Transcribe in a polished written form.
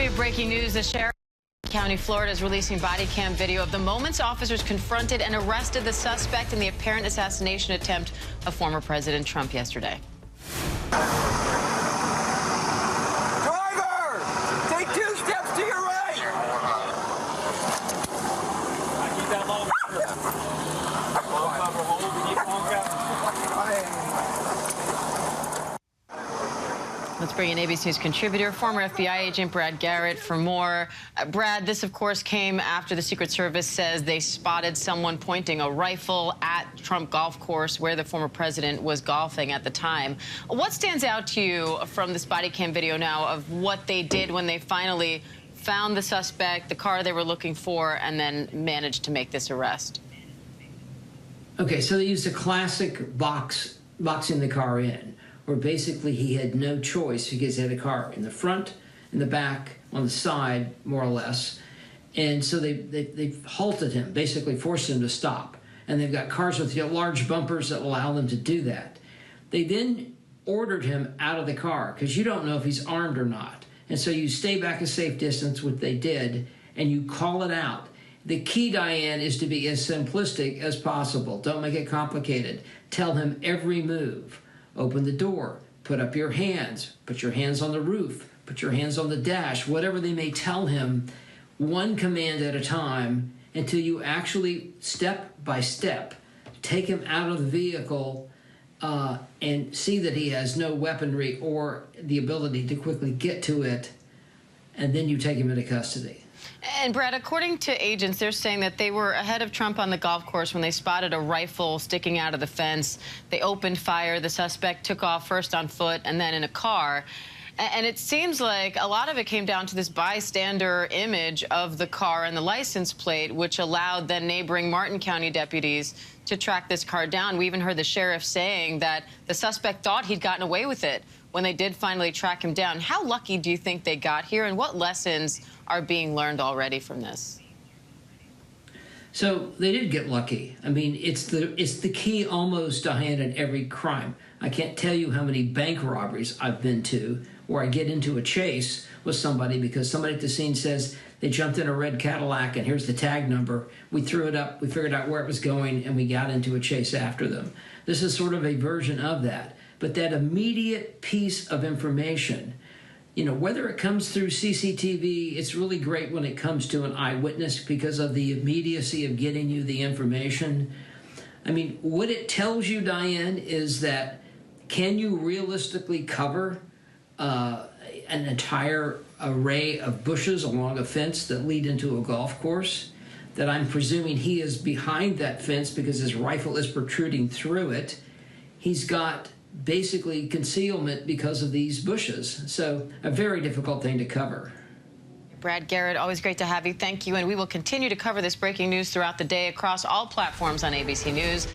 We have breaking news. The sheriff of County, Florida is releasing body cam video of the moments officers confronted and arrested the suspect in the apparent assassination attempt of former President Trump yesterday. Driver, take 2 steps to your right. Keep that low. Let's bring in ABC News contributor, former FBI agent Brad Garrett for more. Brad, this, of course, came after the Secret Service says they spotted someone pointing a rifle at Trump Golf Course where the former president was golfing at the time. What stands out to you from this body cam video now of what they did when they finally found the suspect, the car they were looking for, and then managed to make this arrest? Okay, so they used a classic boxing the car in, where basically he had no choice because he had a car in the front, in the back, on the side, more or less. And so they halted him, basically forced him to stop. And they've got cars with large bumpers that allow them to do that. They then ordered him out of the car because you don't know if he's armed or not. And so you stay back a safe distance, which they did, and you call it out. The key, Diane, is to be as simplistic as possible. Don't make it complicated. Tell him every move. Open the door, put up your hands, put your hands on the roof, put your hands on the dash, whatever they may tell him, one command at a time until you actually, step by step, take him out of the vehicle and see that he has no weaponry or the ability to quickly get to it, and then you take him into custody. And, Brad, according to agents, they're saying that they were ahead of Trump on the golf course when they spotted a rifle sticking out of the fence. They opened fire. The suspect took off first on foot and then in a car. And it seems like a lot of it came down to this bystander image of the car and the license plate, which allowed then neighboring Martin County deputies to track this car down. We even heard the sheriff saying that the suspect thought he'd gotten away with it when they did finally track him down. How lucky do you think they got here, and what lessons are being learned already from this? So they did get lucky. I mean, it's the key almost, Diane, in every crime. I can't tell you how many bank robberies I've been to where I get into a chase with somebody because somebody at the scene says they jumped in a red Cadillac and here's the tag number. We threw it up, we figured out where it was going, and we got into a chase after them. This is sort of a version of that. But that immediate piece of information, you know, whether it comes through CCTV, it's really great when it comes to an eyewitness because of the immediacy of getting you the information. I mean, what it tells you, Diane, is that can you realistically cover an entire array of bushes along a fence that lead into a golf course? That I'm presuming he is behind that fence because his rifle is protruding through it. He's got basically concealment because of these bushes. So a very difficult thing to cover. Brad Garrett, always great to have you. Thank you. And we will continue to cover this breaking news throughout the day across all platforms on ABC News.